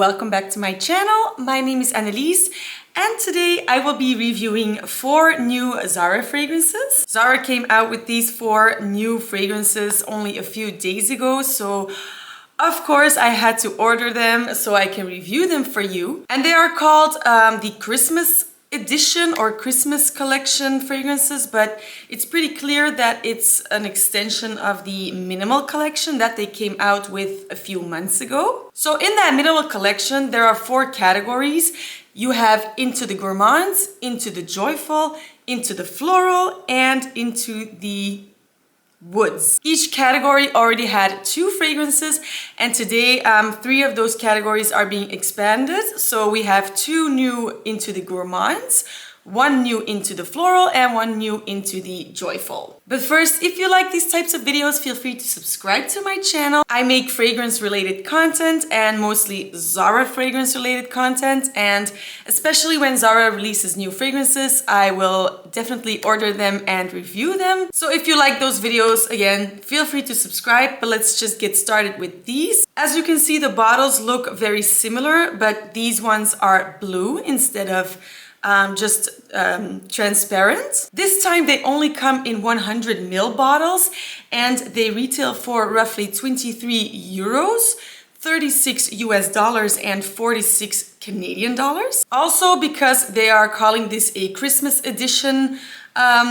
welcome back to my channel. My name is Annelies and today I will be reviewing 4 new Zara fragrances. Zara came out with these 4 new fragrances only a few days ago, so of course I had to order them so I can review them for you. And they are called the Christmas edition or Christmas collection fragrances, but it's pretty clear that it's an extension of the minimal collection that they came out with a few months ago. So in that minimal collection there are 4 categories. You have Into the Gourmands, Into the Joyful, Into the Floral, and Into the Woods. Each category already had 2 fragrances, and today 3 of those categories are being expanded. So we have 2 new Into the Gourmands, 1 new Into the Floral, and 1 new Into the Joyful. But first, if you like these types of videos, feel free to subscribe to my channel. I make fragrance related content and mostly Zara fragrance related content, and especially when Zara releases new fragrances, I will definitely order them and review them. So if you like those videos, again, feel free to subscribe, but let's just get started with these. As you can see, the bottles look very similar, but these ones are blue instead of transparent. This time they only come in 100 ml bottles and they retail for roughly 23 euros, 36 US dollars and 46 Canadian dollars. Also, because they are calling this a Christmas edition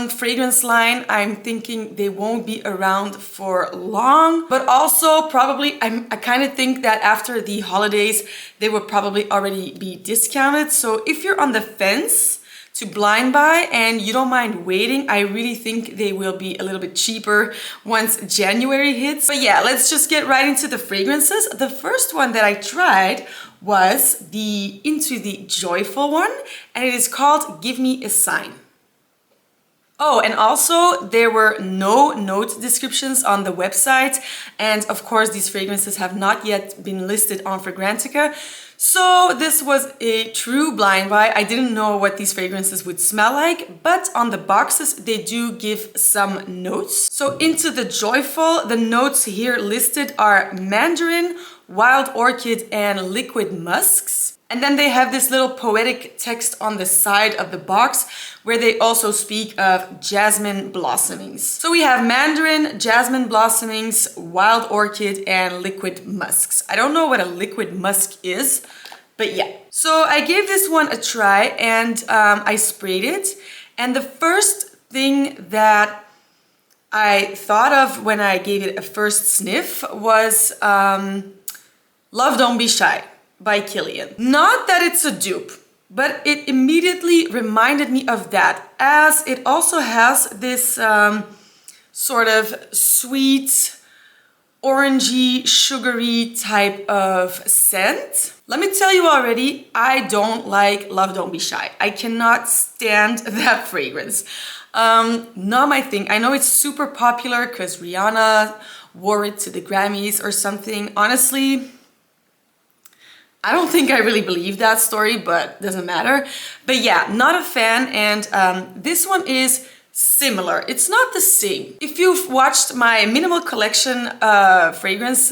fragrance line, I'm thinking they won't be around for long, but also probably I kind of think that after the holidays they will probably already be discounted. So if you're on the fence to blind buy and you don't mind waiting, I really think they will be a little bit cheaper once January hits. But yeah, let's just get right into the fragrances. The first one that I tried was the Into the Joyful one, and it is called Give Me a Sign. Oh, and also there were no note descriptions on the website, and of course these fragrances have not yet been listed on Fragrantica. So this was a true blind buy. I didn't know what these fragrances would smell like, but on the boxes they do give some notes. So Into the Joyful, the notes here listed are mandarin, wild orchid, and liquid musks. And then they have this little poetic text on the side of the box where they also speak of jasmine blossomings. So we have mandarin, jasmine blossomings, wild orchid, and liquid musks. I don't know what a liquid musk is, but yeah. So I gave this one a try and I sprayed it. And the first thing that I thought of when I gave it a first sniff was Love Don't Be Shy by Kilian. Not that it's a dupe, but it immediately reminded me of that, as it also has this sort of sweet, orangey, sugary type of scent. Let me tell you already, I don't like Love Don't Be Shy. I cannot stand that fragrance. Not my thing. I know it's super popular because Rihanna wore it to the Grammys or something. Honestly, I don't think I really believe that story, but doesn't matter. But yeah, not a fan. And this one is similar. It's not the same. If you've watched my minimal collection fragrance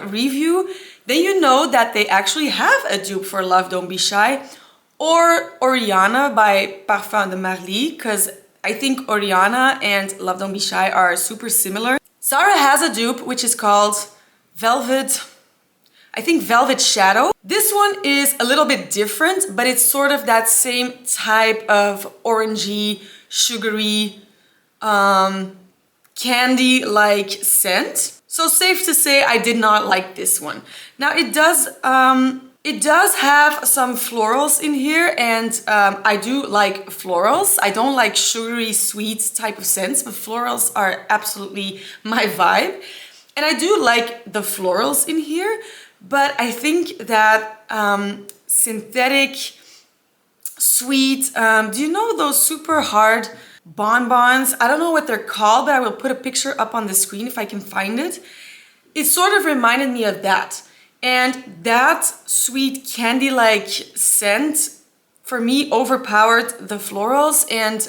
review, then you know that they actually have a dupe for Love Don't Be Shy or Oriana by Parfums de Marly, because I think Oriana and Love Don't Be Shy are super similar. Zara has a dupe which is called Velvet Shadow. This one is a little bit different, but it's sort of that same type of orangey, sugary, candy-like scent. So safe to say I did not like this one. Now it does have some florals in here, and I do like florals. I don't like sugary, sweet type of scents, but florals are absolutely my vibe. And I do like the florals in here. But I think that synthetic, sweet, do you know those super hard bonbons? I don't know what they're called, but I will put a picture up on the screen if I can find it. It sort of reminded me of that. And that sweet candy-like scent for me, overpowered the florals, and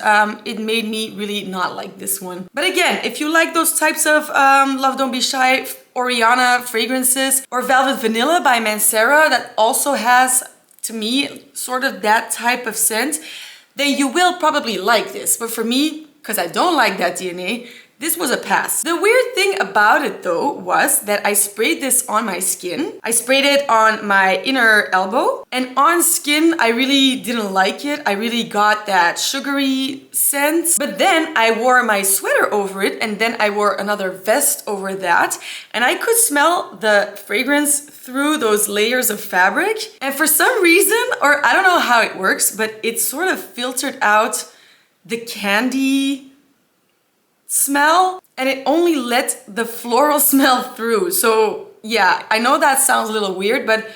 it made me really not like this one. But again, if you like those types of Love Don't Be Shy, Oriana fragrances, or Velvet Vanilla by Mancera that also has, to me, sort of that type of scent, then you will probably like this. But for me, because I don't like that DNA, this was a pass. The weird thing about it though was that I sprayed this on my skin. I sprayed it on my inner elbow, and on skin I really didn't like it. I really got that sugary scent. But then I wore my sweater over it, and then I wore another vest over that, and I could smell the fragrance through those layers of fabric. And for some reason, or I don't know how it works, but it sort of filtered out the candy smell, and it only let the floral smell through. So yeah, I know that sounds a little weird, but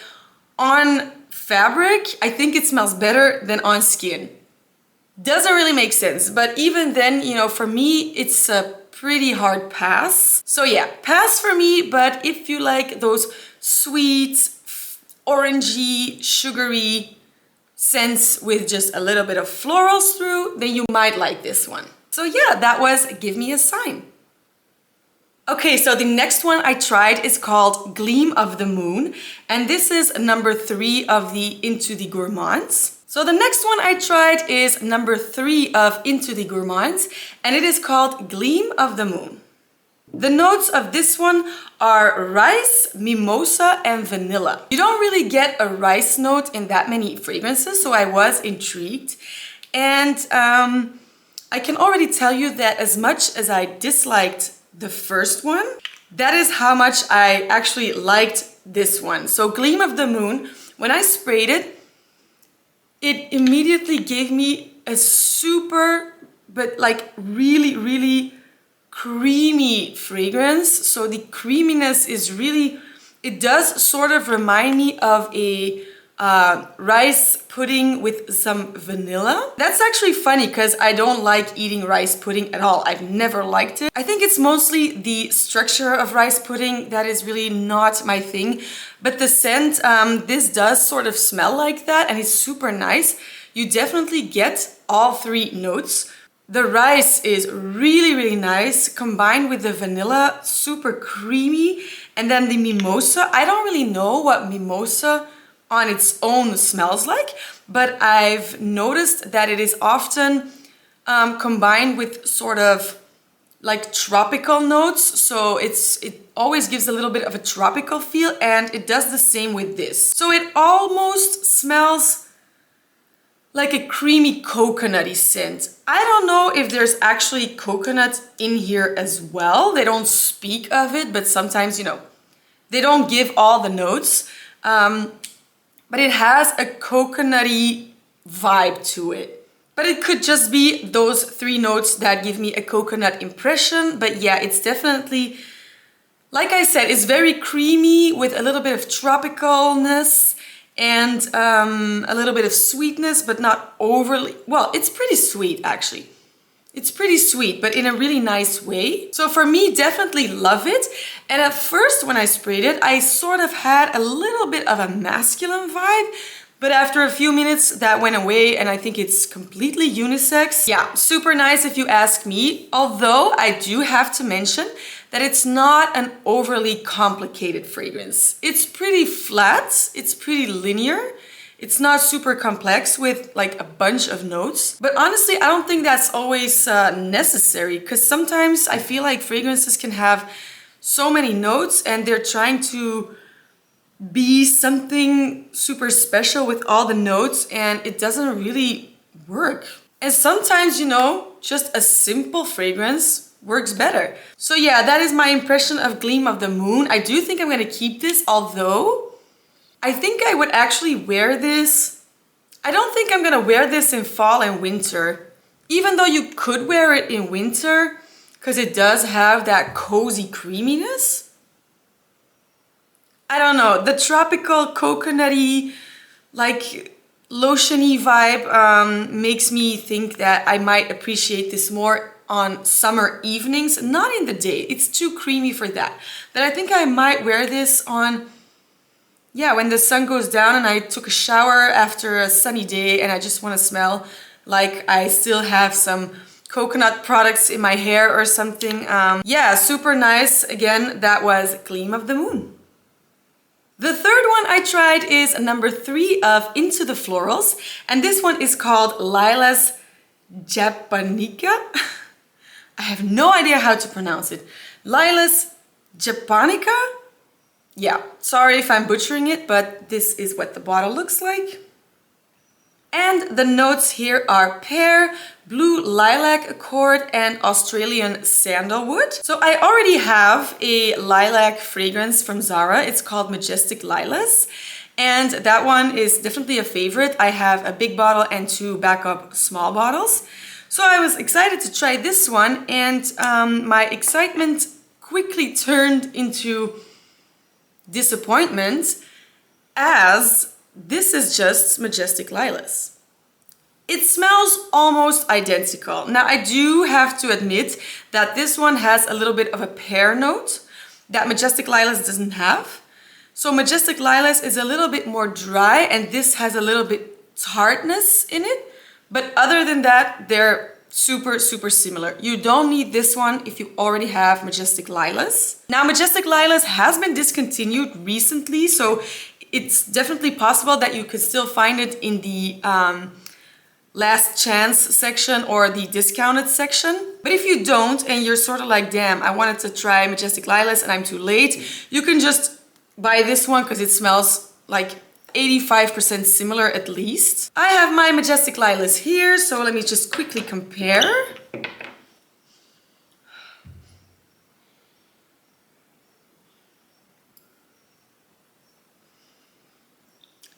on fabric, I think it smells better than on skin. Doesn't really make sense, but even then, you know, for me, it's a pretty hard pass. So yeah, pass for me, but if you like those sweet, orangey, sugary scents with just a little bit of florals through, then you might like this one. So yeah, that was Give Me a Sign. Okay, so the next one I tried is called Gleam of the Moon, and this is number 3 of the Into the Gourmands. So the next one I tried is number 3 of Into the Gourmands, and it is called Gleam of the Moon. The notes of this one are rice, mimosa, and vanilla. You don't really get a rice note in that many fragrances, so I was intrigued. And I can already tell you that as much as I disliked the first one, that is how much I actually liked this one. So Gleam of the Moon, when I sprayed it, it immediately gave me a super, but like really, really creamy fragrance. So the creaminess is really, it does sort of remind me of a rice pudding with some vanilla. That's actually funny because I don't like eating rice pudding at all. I've never liked it. I think it's mostly the structure of rice pudding that is really not my thing. But the scent, this does sort of smell like that, and it's super nice. You definitely get all 3 notes. The rice is really, really nice, combined with the vanilla, super creamy. And then the mimosa, I don't really know what mimosa on its own smells like, but I've noticed that it is often combined with sort of like tropical notes. So it always gives a little bit of a tropical feel, and it does the same with this. So it almost smells like a creamy coconutty scent. I don't know if there's actually coconut in here as well. They don't speak of it, but sometimes, you know, they don't give all the notes. But it has a coconutty vibe to it. But it could just be those 3 notes that give me a coconut impression. But yeah, it's definitely, like I said, it's very creamy with a little bit of tropicalness and a little bit of sweetness, but not overly, well, it's pretty sweet actually. It's pretty sweet, but in a really nice way. So for me, definitely love it. And at first when I sprayed it, I sort of had a little bit of a masculine vibe, but after a few minutes that went away, and I think it's completely unisex. Yeah, super nice if you ask me. Although I do have to mention that it's not an overly complicated fragrance. It's pretty flat, it's pretty linear. It's not super complex with like a bunch of notes. But honestly, I don't think that's always necessary, because sometimes I feel like fragrances can have so many notes and they're trying to be something super special with all the notes, and it doesn't really work. And sometimes, you know, just a simple fragrance works better. So yeah, that is my impression of Gleam of the Moon. I do think I'm gonna keep this, although I think I would actually wear this. I don't think I'm gonna wear this in fall and winter, even though you could wear it in winter because it does have that cozy creaminess. I don't know, the tropical coconutty, like lotiony vibe makes me think that I might appreciate this more on summer evenings, not in the day. It's too creamy for that. But I think I might wear this on, yeah, when the sun goes down and I took a shower after a sunny day and I just want to smell like I still have some coconut products in my hair or something. Yeah, super nice. Again, that was Gleam of the Moon. The third one I tried is number 3 of Into the Florals, and this one is called Lilas Japonika. I have no idea how to pronounce it. Lilas Japonika? Yeah, sorry if I'm butchering it, but this is what the bottle looks like. And the notes here are pear, blue lilac accord, and Australian sandalwood. So I already have a lilac fragrance from Zara. It's called Majestic Lilas. And that one is definitely a favorite. I have a big bottle and 2 backup small bottles. So I was excited to try this one, and my excitement quickly turned into disappointment, as this is just Majestic Lilas. It smells almost identical. Now I do have to admit that this one has a little bit of a pear note that Majestic Lilas doesn't have. So Majestic Lilas is a little bit more dry and this has a little bit tartness in it. But other than that, they're super similar. You don't need this one if you already have Majestic Lilas. Now Majestic Lilas has been discontinued recently, so it's definitely possible that you could still find it in the last chance section or the discounted section. But if you don't and you're sort of like, damn, I wanted to try Majestic Lilas and I'm too late, you can just buy this one because it smells like 85% similar at least. I have my Majestic Lilas here, so let me just quickly compare.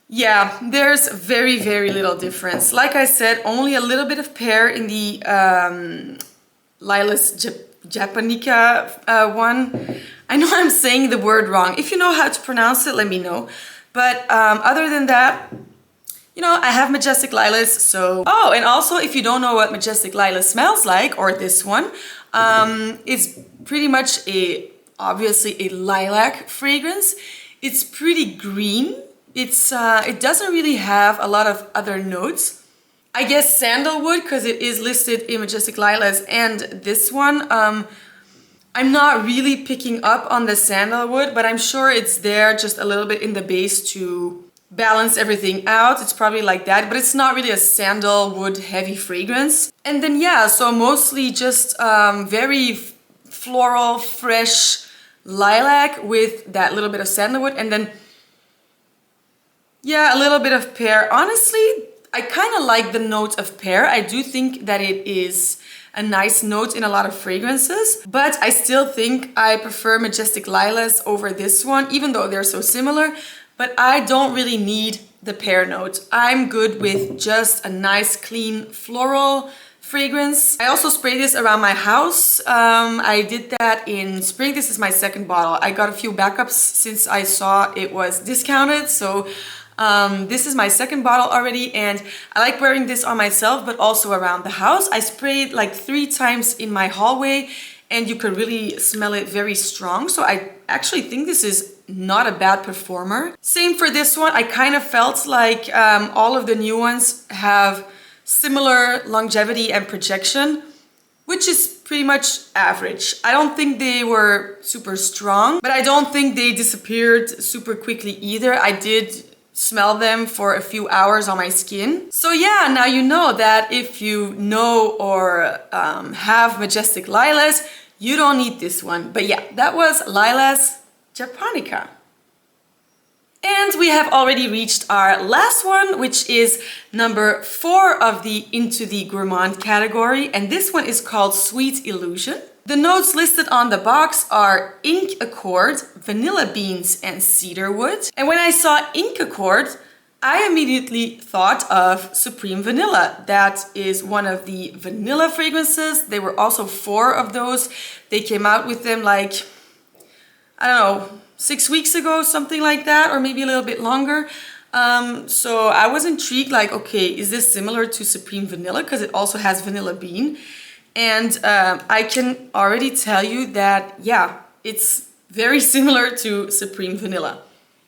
Yeah, there's very little difference. Like I said, only a little bit of pear in the Lys Japonika one. I know I'm saying the word wrong. If you know how to pronounce it, let me know. But other than that, you know, I have Majestic Lilas, so... Oh, and also, if you don't know what Majestic Lilas smells like, or this one, it's pretty much obviously a lilac fragrance. It's pretty green. It doesn't really have a lot of other notes. I guess sandalwood, because it is listed in Majestic Lilas, and this one, I'm not really picking up on the sandalwood, but I'm sure it's there just a little bit in the base to balance everything out. It's probably like that, but it's not really a sandalwood heavy fragrance. And then yeah, so mostly just very floral, fresh lilac with that little bit of sandalwood, and then yeah, a little bit of pear. Honestly, I kind of like the note of pear. I do think that it is a nice note in a lot of fragrances, but I still think I prefer Majestic Lilas over this one, even though they're so similar. But I don't really need the pear note. I'm good with just a nice, clean floral fragrance. I also spray this around my house. I did that in spring. This is my second bottle. I got a few backups since I saw it was discounted, so this is my second bottle already, and I like wearing this on myself but also around the house. I sprayed like 3 times in my hallway and you could really smell it very strong. So I actually think this is not a bad performer. Same for this one. I kind of felt like all of the new ones have similar longevity and projection, which is pretty much average. I don't think they were super strong, but I don't think they disappeared super quickly either. I did smell them for a few hours on my skin. So yeah, now you know that if you know or have Majestic Lilas, you don't need this one. But yeah, that was Lilas Japonika. And we have already reached our last one, which is number 4 of the Into the Gourmand category. And this one is called Sweet Illusion. The notes listed on the box are ink accord, vanilla beans, and cedarwood. And when I saw ink accord, I immediately thought of Supreme Vanilla. That is one of the vanilla fragrances. There were also 4 of those. They came out with them like, I don't know, 6 weeks ago, something like that, or maybe a little bit longer. So I was intrigued, like, okay, is this similar to Supreme Vanilla? Because it also has vanilla bean. And I can already tell you that, yeah, it's very similar to Supreme Vanilla.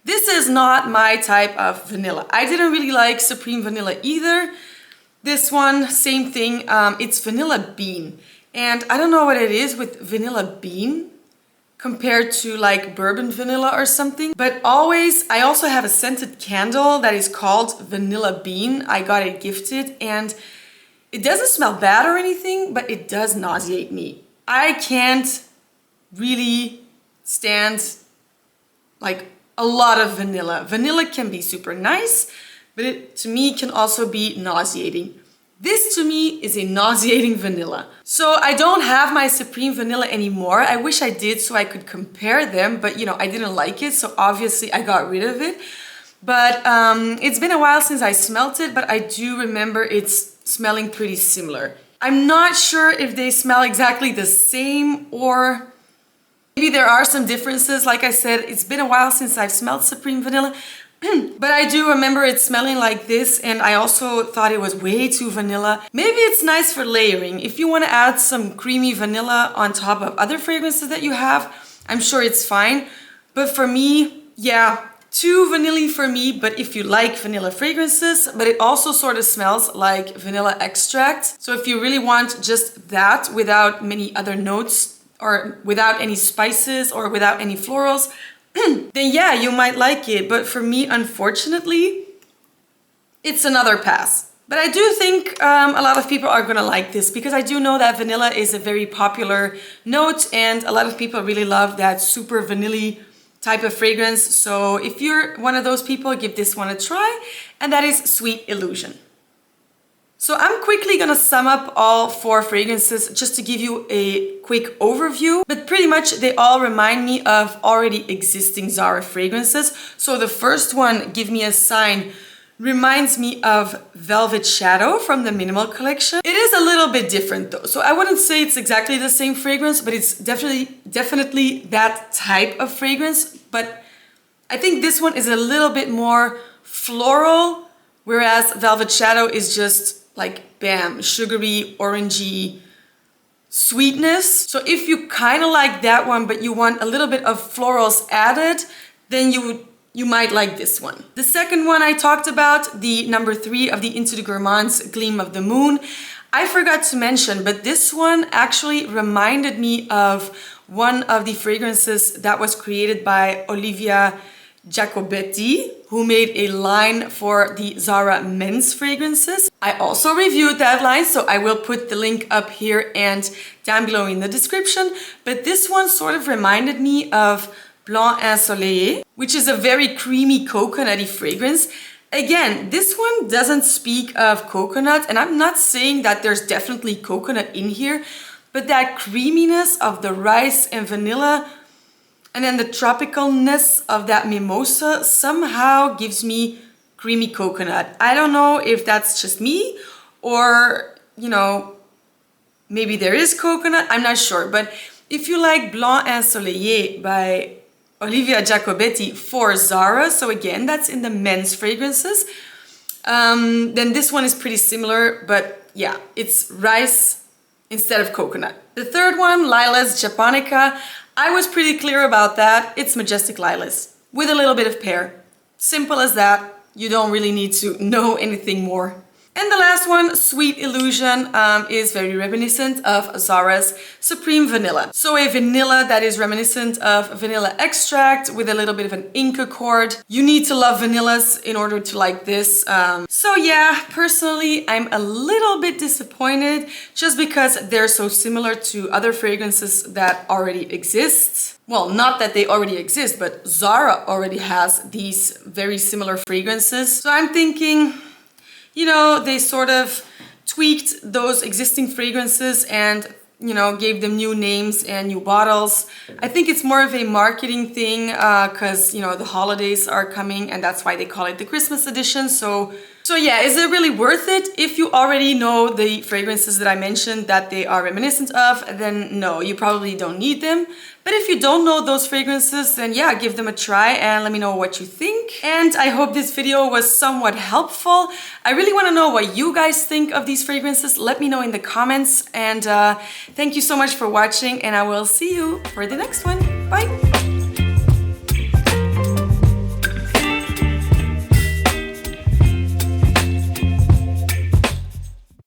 This is not my type of vanilla. I didn't really like Supreme Vanilla either. This one, same thing, it's vanilla bean. And I don't know what it is with vanilla bean compared to like bourbon vanilla or something. But always, I also have a scented candle that is called Vanilla Bean. I got it gifted and it doesn't smell bad or anything, but it does nauseate me. I can't really stand like a lot of vanilla. Vanilla can be super nice, but it to me can also be nauseating. This to me is a nauseating vanilla. So I don't have my Supreme Vanilla anymore. I wish I did so I could compare them, but you know, I didn't like it, so obviously I got rid of it. But it's been a while since I smelt it, but I do remember it's smelling pretty similar. I'm not sure if they smell exactly the same or maybe there are some differences. Like I said, it's been a while since I've smelled Supreme Vanilla. But I do remember it smelling like this, and I also thought it was way too vanilla. Maybe it's nice for layering. If you want to add some creamy vanilla on top of other fragrances that you have, I'm sure it's fine. But for me, yeah, too vanilla for me. But if you like vanilla fragrances, but it also sort of smells like vanilla extract. So if you really want just that without many other notes or without any spices or without any florals, then yeah, you might like it. But for me, unfortunately, it's another pass. But I do think a lot of people are gonna like this because I do know that vanilla is a very popular note and a lot of people really love that super vanilla type of fragrance. So if you're one of those people, give this one a try, and that is Sweet Illusion. So I'm quickly gonna sum up all 4 fragrances just to give you a quick overview, but pretty much they all remind me of already existing Zara fragrances. So the first one, Give Me a Sign, reminds me of Velvet Shadow from the Minimal collection. It is a little bit different though. So I wouldn't say it's exactly the same fragrance, but it's definitely that type of fragrance. But I think this one is a little bit more floral, whereas Velvet Shadow is just like bam, sugary, orangey sweetness. So if you kind of like that one, but you want a little bit of florals added, then you might like this one. The second one I talked about, the number 3 of the Into the Gourmands Gleam of the Moon, I forgot to mention, but this one actually reminded me of one of the fragrances that was created by Olivia Giacobetti, who made a line for the Zara men's fragrances. I also reviewed that line, so I will put the link up here and down below in the description. But this one sort of reminded me of Blanc Ensoleillé, which is a very creamy coconutty fragrance. Again, this one doesn't speak of coconut, and I'm not saying that there's definitely coconut in here, but that creaminess of the rice and vanilla and then the tropicalness of that mimosa somehow gives me creamy coconut. I don't know if that's just me or, you know, maybe there is coconut, I'm not sure. But if you like Blanc Ensoleillé by Olivia Giacobetti for Zara, so again, that's in the men's fragrances, then this one is pretty similar, but yeah, it's rice instead of coconut. The third one, Lilas Japonika, I was pretty clear about that. It's Majestic Lilas with a little bit of pear. Simple as that. You don't really need to know anything more. And the last one, Sweet Illusion, is very reminiscent of Zara's Supreme Vanilla. So a vanilla that is reminiscent of vanilla extract with a little bit of an ink accord. You need to love vanillas in order to like this. So yeah, personally, I'm a little bit disappointed just because they're so similar to other fragrances that already exist. Well, not that they already exist, but Zara already has these very similar fragrances. So I'm thinking, you know, they sort of tweaked those existing fragrances and, you know, gave them new names and new bottles. I think it's more of a marketing thing because, you know, the holidays are coming and that's why they call it the Christmas edition. So yeah, is it really worth it? If you already know the fragrances that I mentioned that they are reminiscent of, then no, you probably don't need them. But if you don't know those fragrances, then yeah, give them a try and let me know what you think. And I hope this video was somewhat helpful. I really want to know what you guys think of these fragrances. Let me know in the comments. And thank you so much for watching, and I will see you for the next one. Bye!